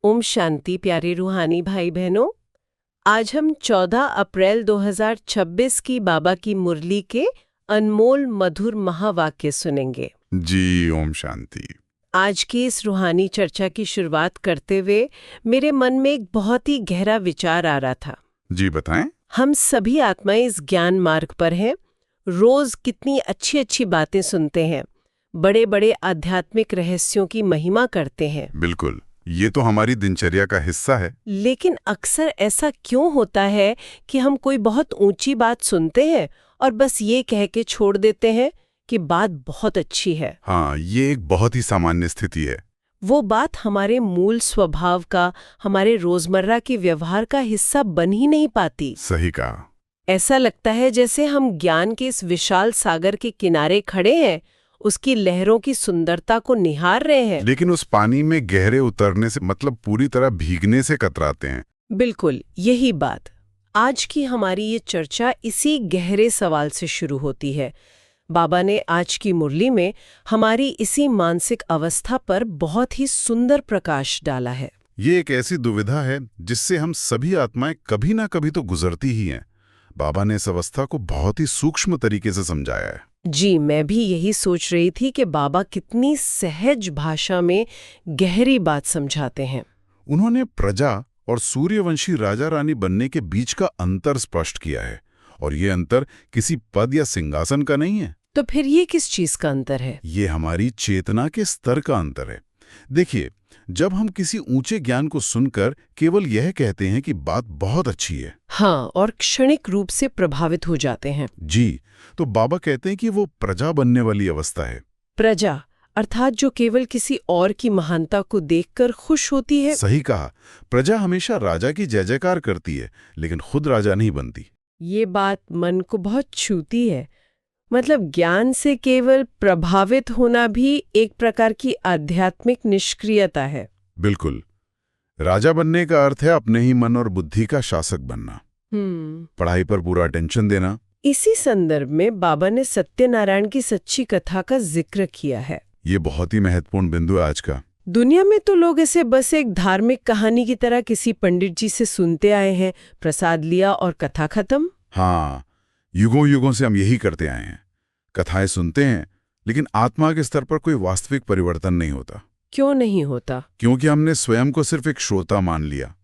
ओम शांति प्यारे रूहानी भाई बहनों। आज हम 14 अप्रैल 2026 की बाबा की मुरली के अनमोल मधुर महावाक्य सुनेंगे। जी ओम शांति। आज की इस रूहानी चर्चा की शुरुआत करते हुए मेरे मन में एक बहुत ही गहरा विचार आ रहा था। जी बताएं। हम सभी आत्माएं इस ज्ञान मार्ग पर हैं। रोज कितनी अच्छी अच्छी बातें सुनते हैं, बड़े बड़े आध्यात्मिक रहस्यों की महिमा करते हैं। बिल्कुल, ये तो हमारी दिनचर्या का हिस्सा है। लेकिन अक्सर ऐसा क्यों होता है कि हम कोई बहुत ऊंची बात सुनते हैं और बस ये कह के छोड़ देते हैं कि बात बहुत अच्छी है। हाँ, ये एक बहुत ही सामान्य स्थिति है। वो बात हमारे मूल स्वभाव का, हमारे रोजमर्रा के व्यवहार का हिस्सा बन ही नहीं पाती। सही कहा। ऐसा लगता है जैसे हम ज्ञान के इस विशाल सागर के किनारे खड़े हैं, उसकी लहरों की सुंदरता को निहार रहे हैं, लेकिन उस पानी में गहरे उतरने से मतलब पूरी तरह भीगने से कतराते हैं। बिल्कुल यही बात। आज की हमारी ये चर्चा इसी गहरे सवाल से शुरू होती है। बाबा ने आज की मुरली में हमारी इसी मानसिक अवस्था पर बहुत ही सुंदर प्रकाश डाला है। ये एक ऐसी दुविधा है जिससे हम सभी आत्माएं कभी ना कभी तो गुजरती ही हैं। बाबा ने इस अवस्था को बहुत ही सूक्ष्म तरीके से समझाया है। जी, मैं भी यही सोच रही थी कि बाबा कितनी सहज भाषा में गहरी बात समझाते हैं। उन्होंने प्रजा और सूर्यवंशी राजा रानी बनने के बीच का अंतर स्पष्ट किया है, और ये अंतर किसी पद या सिंहासन का नहीं है। तो फिर ये किस चीज का अंतर है? ये हमारी चेतना के स्तर का अंतर है। देखिए, जब हम किसी ऊंचे ज्ञान को सुनकर केवल यह कहते हैं कि बात बहुत अच्छी है, हाँ, और क्षणिक रूप से प्रभावित हो जाते हैं। जी, तो बाबा कहते हैं कि वो प्रजा बनने वाली अवस्था है। प्रजा अर्थात जो केवल किसी और की महानता को देखकर खुश होती है। सही कहा। प्रजा हमेशा राजा की जय जयकार करती है, लेकिन खुद राजा नहीं बनती। ये बात मन को बहुत छूती है। मतलब ज्ञान से केवल प्रभावित होना भी एक प्रकार की आध्यात्मिक निष्क्रियता है। बिल्कुल। राजा बनने का अर्थ है अपने ही मन और बुद्धि का शासक बनना, पढ़ाई पर पूरा अटेंशन देना। इसी संदर्भ में बाबा ने सत्यनारायण की सच्ची कथा का जिक्र किया है। ये बहुत ही महत्वपूर्ण बिंदु है आज का। दुनिया में तो लोग इसे बस एक धार्मिक कहानी की तरह किसी पंडित जी से सुनते आए हैं, प्रसाद लिया और कथा खत्म। हाँ, युगों युगों से हम यही करते आए हैं। कथाएं सुनते हैं, लेकिन आत्मा के स्तर पर कोई वास्तविक परिवर्तन नहीं होता। क्यों नहीं होता? क्योंकि हमने स्वयं को सिर्फ एक श्रोता मान लिया,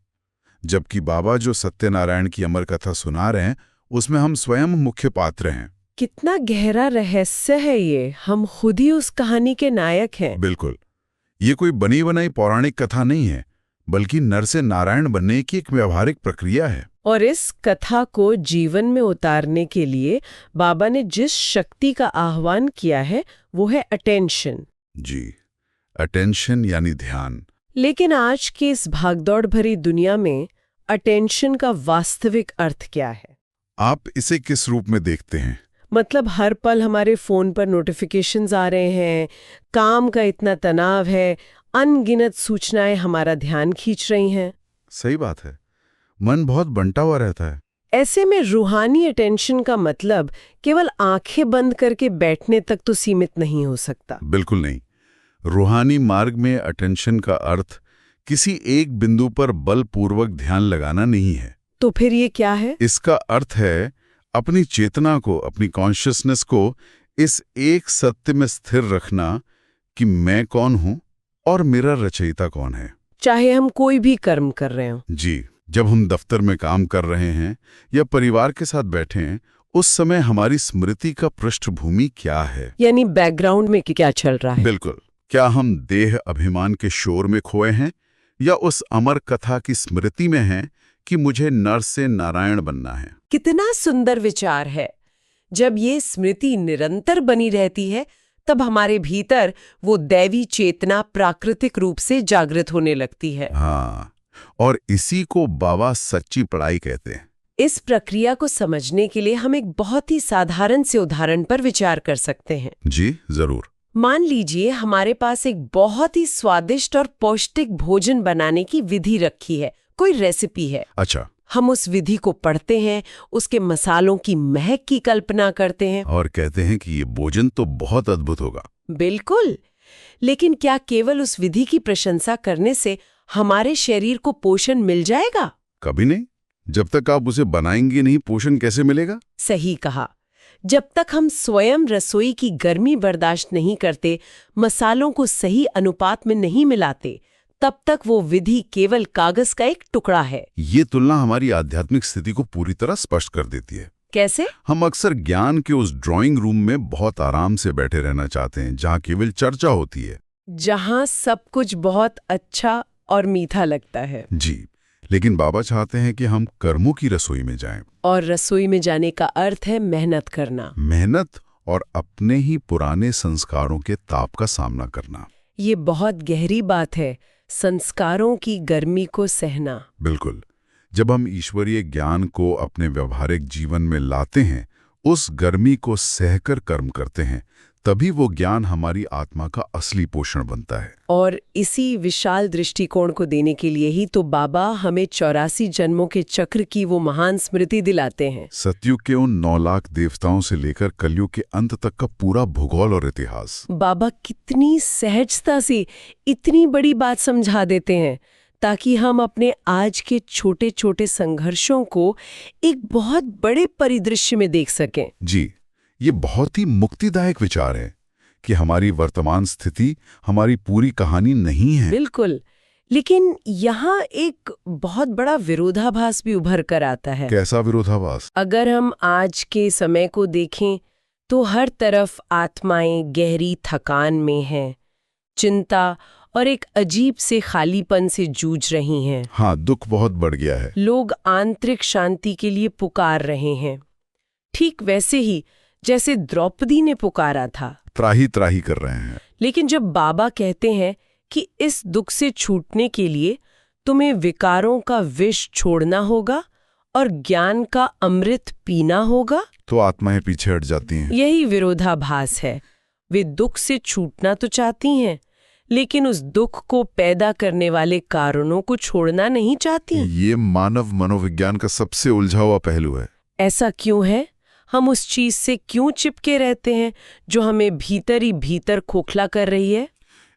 जबकि बाबा जो सत्यनारायण की अमर कथा सुना रहे हैं उसमें हम स्वयं मुख्य पात्र हैं। कितना गहरा रहस्य है ये। हम खुद ही उस कहानी के नायक हैं। बिल्कुल, ये कोई बनी बनाई पौराणिक कथा नहीं है, बल्कि नर से नारायण बनने की एक व्यावहारिक प्रक्रिया है। और इस कथा को जीवन में उतारने के लिए बाबा ने जिस शक्ति का आह्वान किया है वो है अटेंशन। जी, अटेंशन यानी ध्यान। लेकिन आज की इस भागदौड़ भरी दुनिया में अटेंशन का वास्तविक अर्थ क्या है? आप इसे किस रूप में देखते हैं? मतलब हर पल हमारे फोन पर नोटिफिकेशंस आ रहे हैं, काम का इतना तनाव है, अनगिनत सूचनाएं हमारा ध्यान खींच रही हैं। सही बात है, मन बहुत बंटा हुआ रहता है। ऐसे में रूहानी अटेंशन का मतलब केवल आंखें बंद करके बैठने तक तो सीमित नहीं हो सकता। बिल्कुल नहीं। रूहानी मार्ग में अटेंशन का अर्थ किसी एक बिंदु पर बलपूर्वक ध्यान लगाना नहीं है। तो फिर ये क्या है? इसका अर्थ है अपनी चेतना को, अपनी कॉन्शियसनेस को इस एक सत्य में स्थिर रखना कि मैं कौन हूं और मेरा रचयिता कौन है। चाहे हम कोई भी कर्म कर रहे हो। जी, जब हम दफ्तर में काम कर रहे हैं या परिवार के साथ बैठे हैं, उस समय हमारी स्मृति का पृष्ठभूमि क्या है? यानी बैकग्राउंड में क्या चल रहा है? बिल्कुल। क्या हम देह अभिमान के शोर में खोए हैं या उस अमर कथा की स्मृति में हैं कि मुझे नर से नारायण बनना है? कितना सुंदर विचार है। जब ये स्मृति निरंतर बनी रहती है तब हमारे भीतर वो दैवी चेतना प्राकृतिक रूप से जागृत होने लगती है। हाँ, और इसी को बाबा सच्ची पढ़ाई कहते हैं। इस प्रक्रिया को समझने के लिए हम एक बहुत ही साधारण से उदाहरण पर विचार कर सकते हैं। जी जरूर। मान लीजिए हमारे पास एक बहुत ही स्वादिष्ट और पौष्टिक भोजन बनाने की विधि रखी है, कोई रेसिपी है। अच्छा। हम उस विधि को पढ़ते हैं, उसके मसालों की महक की कल्पना करते हैं और कहते हैं कि ये भोजन तो बहुत अद्भुत होगा। बिल्कुल। लेकिन क्या केवल उस विधि की प्रशंसा करने से हमारे शरीर को पोषण मिल जाएगा? कभी नहीं। जब तक आप उसे बनाएंगे नहीं, पोषण कैसे मिलेगा? सही कहा। जब तक हम स्वयं रसोई की गर्मी बर्दाश्त नहीं करते, मसालों को सही अनुपात में नहीं मिलाते, तब तक वो विधि केवल कागज का एक टुकड़ा है। ये तुलना हमारी आध्यात्मिक स्थिति को पूरी तरह स्पष्ट कर देती है। कैसे? हम अक्सर ज्ञान के उस ड्राइंग रूम में बहुत आराम से बैठे रहना चाहते हैं, जहाँ केवल चर्चा होती है, जहां सब कुछ बहुत अच्छा और मीठा लगता है। जी। लेकिन बाबा चाहते हैं कि हम कर्मों की रसोई में जाएं। और रसोई में जाने का अर्थ है मेहनत करना। मेहनत और अपने ही पुराने संस्कारों के ताप का सामना करना। ये बहुत गहरी बात है, संस्कारों की गर्मी को सहना। बिल्कुल। जब हम ईश्वरीय ज्ञान को अपने व्यवहारिक जीवन में लाते हैं, उस गर्मी को सहकर कर्म करते हैं, तभी वो ज्ञान हमारी आत्मा का असली पोषण बनता है। और इसी विशाल दृष्टिकोण को देने के लिए ही तो बाबा हमें 84 जन्मों के चक्र की वो महान स्मृति दिलाते हैं। सतयुग के उन 9 लाख देवताओं से लेकर कलयुग के अंत तक का पूरा भूगोल और इतिहास। बाबा कितनी सहजता से इतनी बड़ी बात समझा देते हैं, ताकि हम अपने आज के छोटे छोटे संघर्षों को एक बहुत बड़े परिदृश्य में देख सकें। जी, ये बहुत ही मुक्तिदायक विचार है कि हमारी वर्तमान स्थिति हमारी पूरी कहानी नहीं है। बिल्कुल। लेकिन यहाँ एक बहुत बड़ा विरोधाभास भी उभर कर आता है। कैसा विरोधाभास? अगर हम आज के समय को देखें तो हर तरफ आत्माएं गहरी थकान में हैं, चिंता और एक अजीब से खालीपन से जूझ रही हैं। हाँ, दुख बहुत बढ़ गया है। लोग आंतरिक शांति के लिए पुकार रहे हैं, ठीक वैसे ही जैसे द्रौपदी ने पुकारा था। त्राही त्राही कर रहे हैं। लेकिन जब बाबा कहते हैं कि इस दुख से छूटने के लिए तुम्हें विकारों का विष छोड़ना होगा और ज्ञान का अमृत पीना होगा, तो आत्माएं पीछे हट जाती हैं। यही विरोधाभास है। वे दुख से छूटना तो चाहती हैं, लेकिन उस दुख को पैदा करने वाले कारणों को छोड़ना नहीं चाहती। ये मानव मनोविज्ञान का सबसे उलझा हुआ पहलू है। ऐसा क्यों है? हम उस चीज से क्यों चिपके रहते हैं जो हमें भीतर ही भीतर खोखला कर रही है?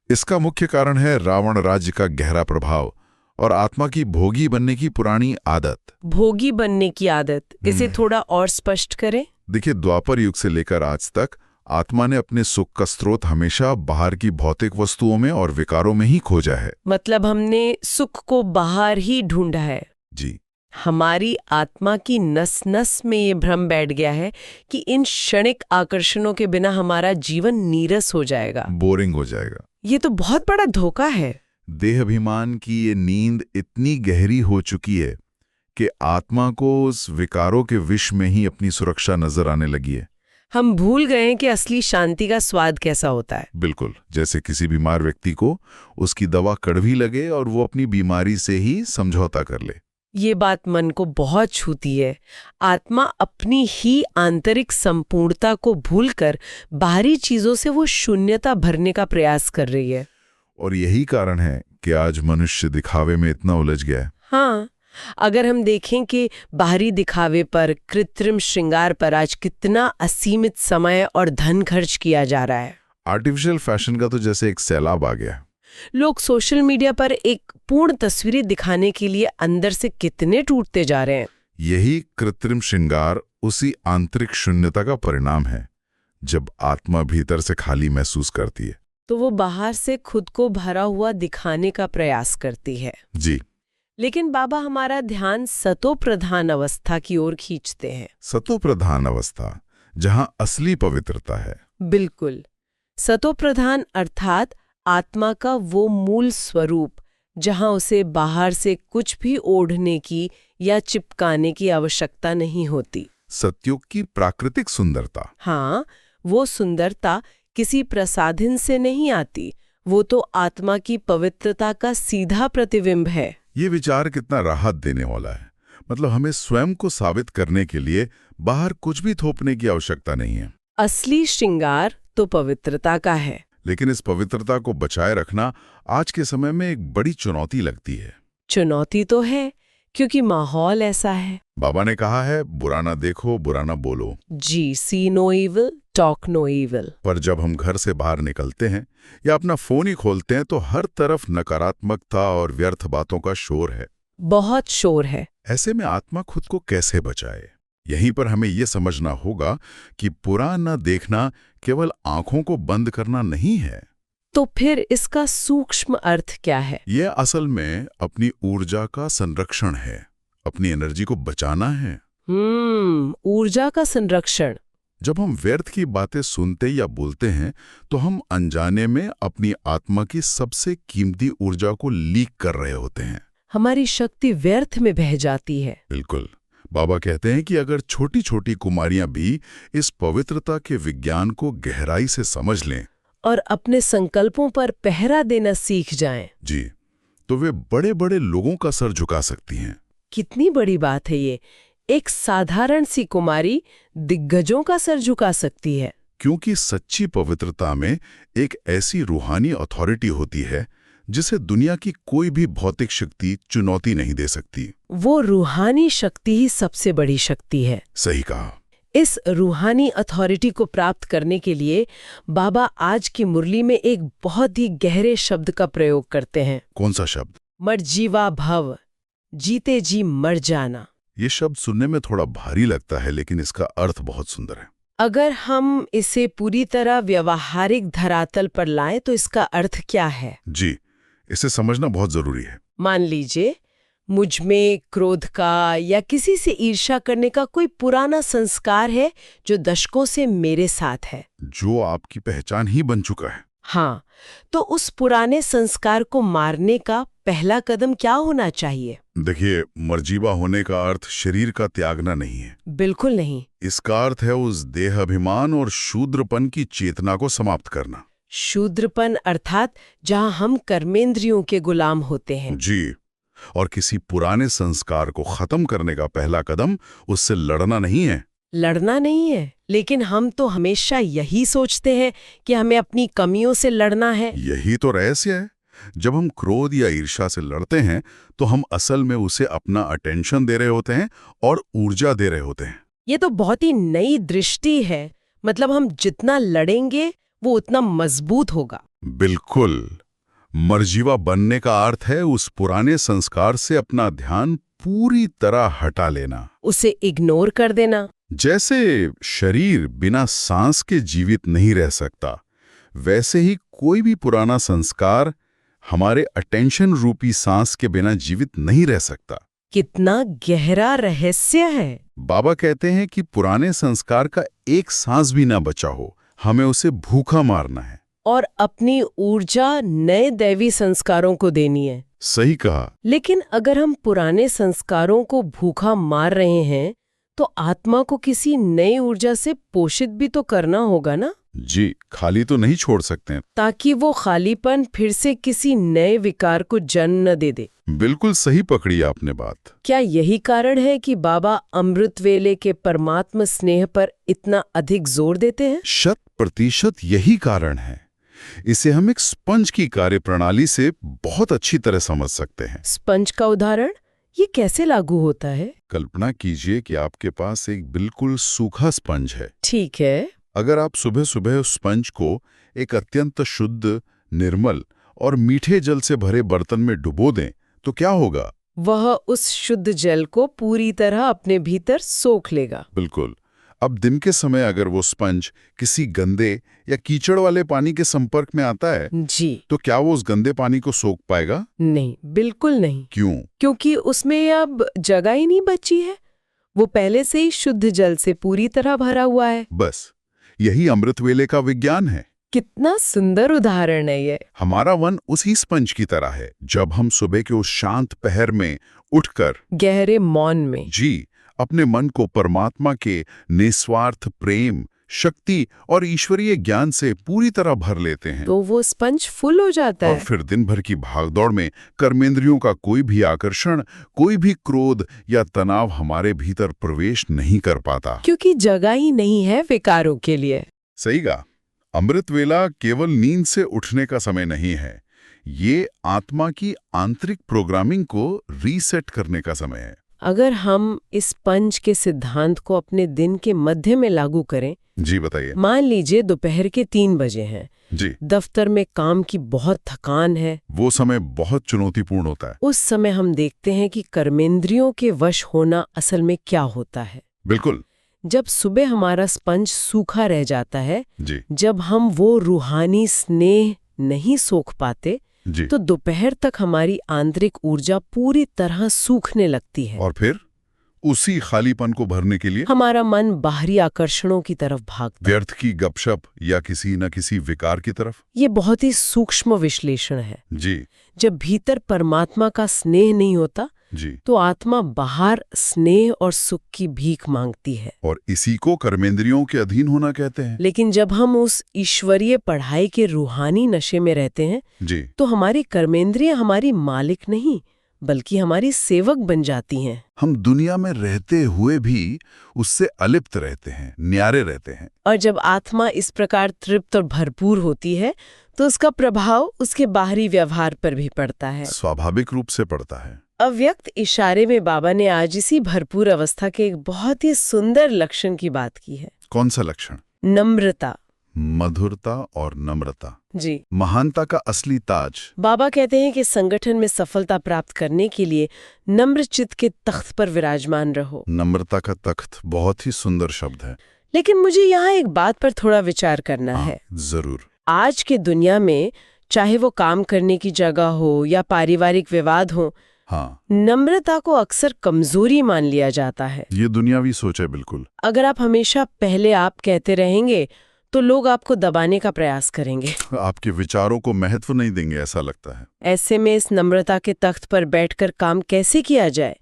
इसका मुख्य कारण है रावण राज्य का गहरा प्रभाव और आत्मा की भोगी बनने की पुरानी आदत। भोगी बनने की आदत, इसे थोड़ा और स्पष्ट करें। देखिए, द्वापर युग से लेकर आज तक आत्मा ने अपने सुख का स्रोत हमेशा बाहर की भौतिक वस्तुओं में और विकारों में ही खोजा है। मतलब हमने सुख को बाहर ही ढूंढा है। जी। हमारी आत्मा की नस नस में ये भ्रम बैठ गया है कि इन क्षणिक आकर्षणों के बिना हमारा जीवन नीरस हो जाएगा, बोरिंग हो जाएगा। ये तो बहुत बड़ा धोखा है। देह अभिमान की ये नींद इतनी गहरी हो चुकी है कि आत्मा को उस विकारों के विष में ही अपनी सुरक्षा नजर आने लगी है। हम भूल गए हैं कि असली शांति का स्वाद कैसा होता है। बिल्कुल, जैसे किसी बीमार व्यक्ति को उसकी दवा कड़वी लगे और वो अपनी बीमारी से ही समझौता कर ले। ये बात मन को बहुत छूती है। आत्मा अपनी ही आंतरिक संपूर्णता को भूलकर बाहरी चीजों से वो शून्यता भरने का प्रयास कर रही है। और यही कारण है कि आज मनुष्य दिखावे में इतना उलझ गया है। हाँ, अगर हम देखें कि बाहरी दिखावे पर, कृत्रिम श्रृंगार पर आज कितना असीमित समय और धन खर्च किया जा रहा है। आर्टिफिशियल फैशन का तो जैसे एक सैलाब आ गया। लोग सोशल मीडिया पर एक पूर्ण तस्वीरें दिखाने के लिए अंदर से कितने टूटते जा रहे हैं। यही कृत्रिम श्रृंगार उसी आंतरिक शून्यता का परिणाम है। जब आत्मा भीतर से खाली महसूस करती है तो वो बाहर से खुद को भरा हुआ दिखाने का प्रयास करती है। जी। लेकिन बाबा हमारा ध्यान सतो प्रधान अवस्था की ओर खींचते हैं। सतो प्रधान अवस्था, जहां असली पवित्रता है। बिल्कुल। सतो प्रधान अर्थात आत्मा का वो मूल स्वरूप, जहां उसे बाहर से कुछ भी ओढ़ने की या चिपकाने की आवश्यकता नहीं होती। सतयुग की प्राकृतिक सुंदरता। हाँ, वो सुंदरता किसी प्रसाधन से नहीं आती, वो तो आत्मा की पवित्रता का सीधा प्रतिबिंब है। ये विचार कितना राहत देने वाला है। मतलब हमें स्वयं को साबित करने के लिए बाहर कुछ भी थोपने की आवश्यकता नहीं है। असली श्रृंगार तो पवित्रता का है। लेकिन इस पवित्रता को बचाए रखना आज के समय में एक बड़ी चुनौती लगती है। चुनौती तो है, क्योंकि माहौल ऐसा है। बाबा ने कहा है, बुरा ना देखो, बुरा ना बोलो। जी, see no evil, talk no evil. पर जब हम घर से बाहर निकलते हैं या अपना फोन ही खोलते हैं तो हर तरफ नकारात्मकता और व्यर्थ बातों का शोर है। बहुत शोर है। ऐसे में आत्मा खुद को कैसे बचाए? यहीं पर हमें यह समझना होगा कि बुरा न देखना केवल आंखों को बंद करना नहीं है। तो फिर इसका सूक्ष्म अर्थ क्या है? यह असल में अपनी ऊर्जा का संरक्षण है, अपनी एनर्जी को बचाना है। ऊर्जा का संरक्षण। जब हम व्यर्थ की बातें सुनते या बोलते हैं तो हम अनजाने में अपनी आत्मा की सबसे कीमती ऊर्जा को लीक कर रहे होते हैं। हमारी शक्ति व्यर्थ में बह जाती है। बिल्कुल। बाबा कहते हैं कि अगर छोटी छोटी कुमारियां भी इस पवित्रता के विज्ञान को गहराई से समझ लें और अपने संकल्पों पर पहरा देना सीख जाएं, जी, तो वे बड़े बड़े लोगों का सर झुका सकती हैं। कितनी बड़ी बात है ये। एक साधारण सी कुमारी दिग्गजों का सर झुका सकती है। क्योंकि सच्ची पवित्रता में एक ऐसी रूहानी अथॉरिटी होती है जिसे दुनिया की कोई भी भौतिक शक्ति चुनौती नहीं दे सकती। वो रूहानी शक्ति ही सबसे बड़ी शक्ति है। सही कहा। इस रूहानी अथॉरिटी को प्राप्त करने के लिए बाबा आज की मुरली में एक बहुत ही गहरे शब्द का प्रयोग करते हैं। कौन सा शब्द? मर्जीवा भव, जीते जी मर जाना। ये शब्द सुनने में थोड़ा भारी लगता है, लेकिन इसका अर्थ बहुत सुंदर है। अगर हम इसे पूरी तरह व्यवहारिक धरातल पर लाएं तो इसका अर्थ क्या है? जी, इसे समझना बहुत जरूरी है। मान लीजिए मुझ में क्रोध का या किसी से ईर्ष्या करने का कोई पुराना संस्कार है जो दशकों से मेरे साथ है, जो आपकी पहचान ही बन चुका है। हाँ, तो उस पुराने संस्कार को मारने का पहला कदम क्या होना चाहिए? देखिए, मर्जीवा होने का अर्थ शरीर का त्यागना नहीं है। बिल्कुल नहीं। इसका अर्थ है उस देह अभिमान और शूद्रपन की चेतना को समाप्त करना। शूद्रपन अर्थात जहां हम कर्मेंद्रियों के गुलाम होते हैं। जी, और किसी पुराने संस्कार को खत्म करने का पहला कदम उससे लड़ना नहीं है। लड़ना नहीं है, लेकिन हम तो हमेशा यही सोचते हैं कि हमें अपनी कमियों से लड़ना है। यही तो रहस्य है। जब हम क्रोध या ईर्ष्या से लड़ते हैं तो हम असल में उसे अपना अटेंशन दे रहे होते हैं और ऊर्जा दे रहे होते हैं। ये तो बहुत ही नई दृष्टि है। मतलब हम जितना लड़ेंगे वो उतना मजबूत होगा। बिल्कुल। मर्जीवा बनने का अर्थ है उस पुराने संस्कार से अपना ध्यान पूरी तरह हटा लेना, उसे इग्नोर कर देना। जैसे शरीर बिना सांस के जीवित नहीं रह सकता, वैसे ही कोई भी पुराना संस्कार हमारे अटेंशन रूपी सांस के बिना जीवित नहीं रह सकता। कितना गहरा रहस्य है। बाबा कहते हैं कि पुराने संस्कार का एक सांस भी ना बचा हो, हमें उसे भूखा मारना है और अपनी ऊर्जा नए दैवी संस्कारों को देनी है। सही कहा। लेकिन अगर हम पुराने संस्कारों को भूखा मार रहे हैं तो आत्मा को किसी नई ऊर्जा से पोषित भी तो करना होगा ना? जी, खाली तो नहीं छोड़ सकते, ताकि वो खालीपन फिर से किसी नए विकार को जन्म न दे दे। बिल्कुल सही पकड़ी आपने बात। क्या यही कारण है कि बाबा अमृत वेले के परमात्मा स्नेह पर इतना अधिक जोर देते हैं? 100% यही कारण है। इसे हम एक स्पंज की कार्यप्रणाली से बहुत अच्छी तरह समझ सकते हैं। स्पंज का उदाहरण? ये कैसे लागू होता है? कल्पना कीजिए कि आपके पास एक बिल्कुल सूखा स्पंज है। ठीक है। अगर आप सुबह सुबह उस स्पंज को एक अत्यंत शुद्ध, निर्मल और मीठे जल से भरे बर्तन में डुबो दें तो क्या होगा? वह उस शुद्ध जल को पूरी तरह अपने भीतर सोख लेगा। बिल्कुल। अब दिन के समय अगर वो स्पंज किसी गंदे या कीचड़ वाले पानी के संपर्क में आता है जी, तो क्या वो उस गंदे पानी को सोख पाएगा? नहीं, बिल्कुल नहीं। क्यों? क्योंकि उसमें अब जगह ही नहीं बची है। वो पहले से ही शुद्ध जल से पूरी तरह भरा हुआ है। बस यही अमृत वेले का विज्ञान है। कितना सुंदर उदाहरण है ये। हमारा मन उसी स्पंज की तरह है। जब हम सुबह के उस शांत पहर में उठकर गहरे मौन में अपने मन को परमात्मा के निस्वार्थ प्रेम, शक्ति और ईश्वरीय ज्ञान से पूरी तरह भर लेते हैं तो वो स्पंज फुल हो जाता और है। फिर दिन भर की भागदौड़ में कर्मेंद्रियों का कोई भी आकर्षण, कोई भी क्रोध या तनाव हमारे भीतर प्रवेश नहीं कर पाता, क्योंकि जगह ही नहीं है विकारों के लिए। सही कहा। अमृत वेला केवल नींद से उठने का समय नहीं है, ये आत्मा की आंतरिक प्रोग्रामिंग को रीसेट करने का समय है। अगर हम इस पंच के सिद्धांत को अपने दिन के मध्य में लागू करें, जी बताइए। मान लीजिए दोपहर के 3 बजे हैं, जी, दफ्तर में काम की बहुत थकान है। वो समय बहुत चुनौतीपूर्ण होता है। उस समय हम देखते हैं कि कर्मेंद्रियों के वश होना असल में क्या होता है। बिल्कुल। जब सुबह हमारा स्पंज सूखा रह जाता है, जी जब हम वो रूहानी स्नेह नहीं सोख पाते, जी। तो दोपहर तक हमारी आंतरिक ऊर्जा पूरी तरह सूखने लगती है और फिर उसी खालीपन को भरने के लिए हमारा मन बाहरी आकर्षणों की तरफ भागता है। व्यर्थ की गपशप या किसी न किसी विकार की तरफ। ये बहुत ही सूक्ष्म विश्लेषण है। जी जब भीतर परमात्मा का स्नेह नहीं होता, जी। तो आत्मा बाहर स्नेह और सुख की भीख मांगती है। और इसी को कर्मेंद्रियों के अधीन होना कहते हैं। लेकिन जब हम उस ईश्वरीय पढ़ाई के रूहानी नशे में रहते हैं, जी, तो हमारी कर्मेंद्रियां हमारी मालिक नहीं बल्कि हमारी सेवक बन जाती हैं। हम दुनिया में रहते हुए भी उससे अलिप्त रहते हैं, न्यारे रहते हैं। और जब आत्मा इस प्रकार तृप्त और भरपूर होती है, तो उसका प्रभाव उसके बाहरी व्यवहार पर भी पड़ता है। स्वाभाविक रूप से पड़ता है। अव्यक्त इशारे में बाबा ने आज इसी भरपूर अवस्था के एक बहुत ही सुंदर लक्षण की बात की है। कौन सा लक्षण? नम्रता। मधुरता और नम्रता, जी, महानता का असली ताज। बाबा कहते हैं कि संगठन में सफलता प्राप्त करने के लिए नम्र चित्त के तख्त पर विराजमान रहो। नम्रता का तख्त बहुत ही सुंदर शब्द है। लेकिन मुझे यहाँ एक बात पर थोड़ा विचार करना है। जरूर। आज के दुनिया में, चाहे वो काम करने की जगह हो या पारिवारिक विवाद हो, हाँ, नम्रता को अक्सर कमजोरी मान लिया जाता है। ये दुनियावी सोच है। बिल्कुल। अगर आप हमेशा पहले आप कहते रहेंगे, तो लोग आपको दबाने का प्रयास करेंगे। आपके विचारों को महत्व नहीं देंगे, ऐसा लगता है। ऐसे में इस नम्रता के तख्त पर बैठकर काम कैसे किया जाए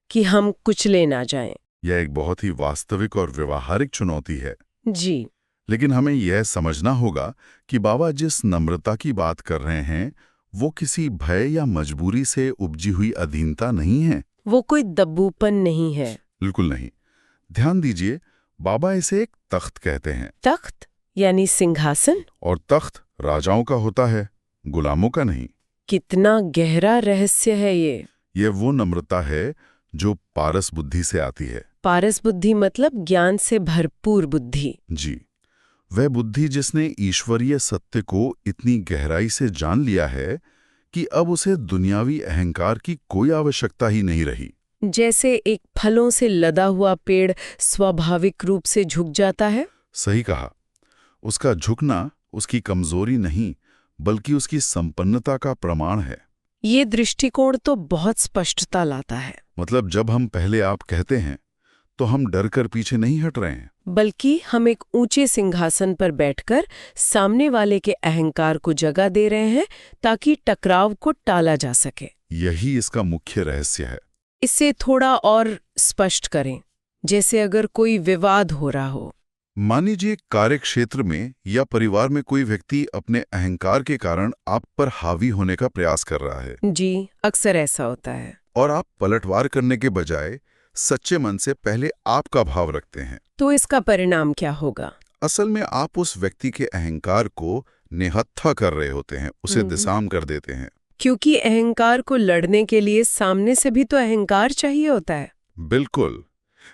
कि हम कुचले ना जाएं? यह एक बहुत ही वास्तविक और व्यवहारिक चुनौती है। जी, लेकिन हमें यह समझना होगा कि बाबा जिस नम्रता की बात कर रहे हैं, वो किसी भय या मजबूरी से उपजी हुई अधीनता नहीं है। वो कोई दब्बूपन नहीं है। बिल्कुल नहीं। ध्यान दीजिए, बाबा इसे एक तख्त कहते हैं। तख्त यानी सिंहासन। और तख्त राजाओं का होता है, गुलामों का नहीं। कितना गहरा रहस्य है ये। यह वो नम्रता है जो पारस बुद्धि से आती है। पारस बुद्धि मतलब ज्ञान से भरपूर बुद्धि। जी, वह बुद्धि जिसने ईश्वरीय सत्य को इतनी गहराई से जान लिया है कि अब उसे दुनियावी अहंकार की कोई आवश्यकता ही नहीं रही। जैसे एक फलों से लदा हुआ पेड़ स्वाभाविक रूप से झुक जाता है। सही कहा। उसका झुकना उसकी कमजोरी नहीं, बल्कि उसकी संपन्नता का प्रमाण है। ये दृष्टिकोण तो बहुत स्पष्टता लाता है। मतलब जब हम पहले आप कहते हैं, तो हम डर कर पीछे नहीं हट रहे हैं, बल्कि हम एक ऊंचे सिंहासन पर बैठकर सामने वाले के अहंकार को जगह दे रहे हैं, ताकि टकराव को टाला जा सके। यही इसका मुख्य रहस्य है। इसे थोड़ा और स्पष्ट करें। जैसे अगर कोई विवाद हो रहा हो, मान लीजिए कार्य क्षेत्र में या परिवार में कोई व्यक्ति अपने अहंकार के कारण आप पर हावी होने का प्रयास कर रहा है। जी, अक्सर ऐसा होता है। और आप पलटवार करने के बजाय सच्चे मन से पहले आपका भाव रखते हैं। तो इसका परिणाम क्या होगा? असल में आप उस व्यक्ति के अहंकार को निहत्था कर रहे होते हैं, उसे दिशाम कर देते हैं। क्योंकि अहंकार को लड़ने के लिए सामने से भी तो अहंकार चाहिए होता है। बिल्कुल।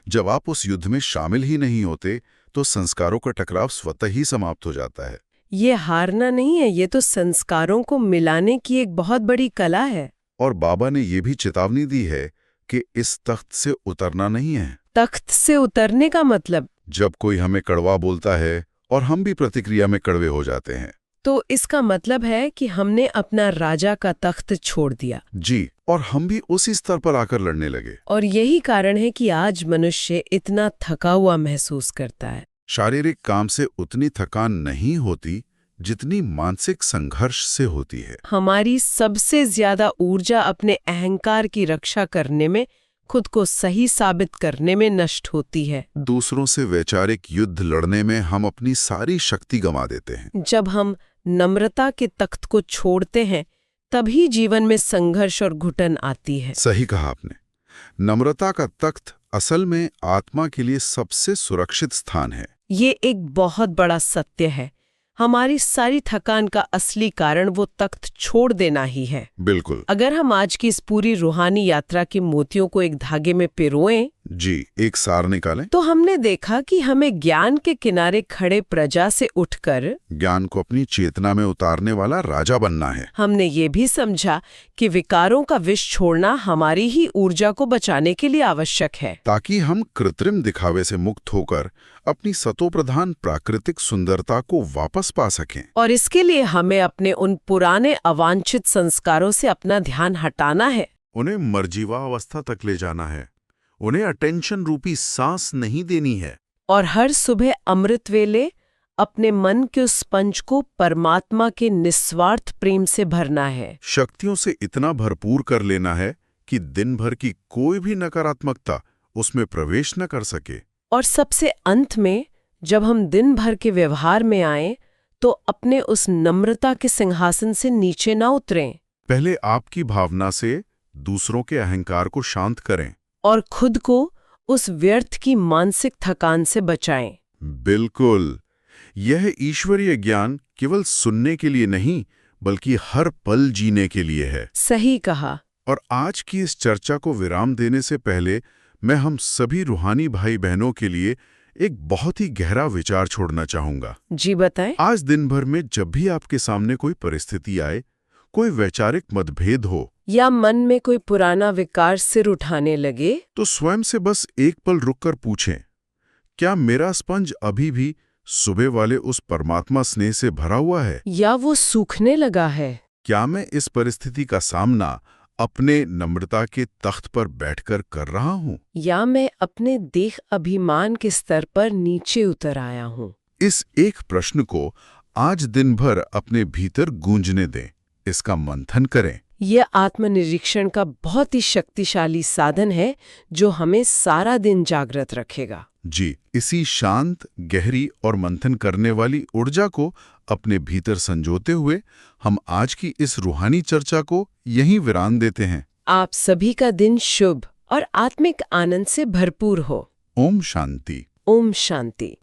जब आप उस युद्ध में शामिल ही नहीं होते, तो संस्कारों का टकराव स्वतः ही समाप्त हो जाता है। ये हारना नहीं है, ये तो संस्कारों को मिलाने की एक बहुत बड़ी कला है। और बाबा ने ये भी चेतावनी दी है कि इस तख्त से उतरना नहीं है। तख्त से उतरने का मतलब? जब कोई हमें कड़वा बोलता है और हम भी प्रतिक्रिया में कड़वे हो जाते हैं, तो इसका मतलब है कि हमने अपना राजा का तख्त छोड़ दिया। जी, और हम भी उसी स्तर पर आकर लड़ने लगे। और यही कारण है कि आज मनुष्य इतना थका हुआ महसूस करता है। शारीरिक काम से उतनी थकान नहीं होती जितनी मानसिक संघर्ष से होती है। हमारी सबसे ज्यादा ऊर्जा अपने अहंकार की रक्षा करने में, खुद को सही साबित करने में नष्ट होती है। दूसरों से वैचारिक युद्ध लड़ने में हम अपनी सारी शक्ति गंवा देते हैं। जब हम नम्रता के तख्त को छोड़ते हैं, तभी जीवन में संघर्ष और घुटन आती है। सही कहा आपने। नम्रता का तख्त असल में आत्मा के लिए सबसे सुरक्षित स्थान है। ये एक बहुत बड़ा सत्य है। हमारी सारी थकान का असली कारण वो तख्त छोड़ देना ही है। बिल्कुल। अगर हम आज की इस पूरी रूहानी यात्रा के मोतियों को एक धागे में पिरोएं, जी, एक सार निकालें, तो हमने देखा कि हमें ज्ञान के किनारे खड़े प्रजा से उठकर ज्ञान को अपनी चेतना में उतारने वाला राजा बनना है। हमने ये भी समझा कि विकारों का विष छोड़ना हमारी ही ऊर्जा को बचाने के लिए आवश्यक है, ताकि हम कृत्रिम दिखावे से मुक्त होकर अपनी सतोप्रधान प्राकृतिक सुंदरता को वापस पा सकें। और इसके लिए हमें अपने उन पुराने अवांछित संस्कारों से अपना ध्यान हटाना है। उन्हें मर्जीवा अवस्था तक ले जाना है। उन्हें अटेंशन रूपी सांस नहीं देनी है। और हर सुबह अमृत वेले अपने मन के उस स्पंज को परमात्मा के निस्वार्थ प्रेम से भरना है। शक्तियों से इतना भरपूर कर लेना है कि दिन भर की कोई भी नकारात्मकता उसमें प्रवेश न कर सके। और सबसे अंत में जब हम दिन भर के व्यवहार में आएं, तो अपने उस नम्रता के सिंहासन से नीचे ना उतरें। पहले आपकी भावना से दूसरों के अहंकार को शांत करें और खुद को उस व्यर्थ की मानसिक थकान से बचाएं। बिल्कुल। यह ईश्वरीय ज्ञान केवल सुनने के लिए नहीं, बल्कि हर पल जीने के लिए है। सही कहा। और आज की इस चर्चा को विराम देने से पहले मैं हम सभी रूहानी भाई बहनों के लिए एक बहुत ही गहरा विचार छोड़ना चाहूंगा। जी बताएं। आज दिन भर में जब भी आपके सामने कोई परिस्थिति आए, कोई वैचारिक मतभेद हो या मन में कोई पुराना विकार सिर उठाने लगे, तो स्वयं से बस एक पल रुककर पूछें, क्या मेरा स्पंज अभी भी सुबह वाले उस परमात्मा स्नेह से भरा हुआ है, या वो सूखने लगा है? क्या मैं इस परिस्थिति का सामना अपने नम्रता के तख्त पर बैठकर कर रहा हूँ, या मैं अपने देह अभिमान के स्तर पर नीचे उतर आया हूँ? इस एक प्रश्न को आज दिन भर अपने भीतर गूंजने दें। इसका मंथन करें। यह आत्मनिरीक्षण का बहुत ही शक्तिशाली साधन है जो हमें सारा दिन जागृत रखेगा। जी, इसी शांत, गहरी और मंथन करने वाली ऊर्जा को अपने भीतर संजोते हुए हम आज की इस रूहानी चर्चा को यहीं विराम देते हैं। आप सभी का दिन शुभ और आत्मिक आनंद से भरपूर हो। ओम शांति। ओम शांति।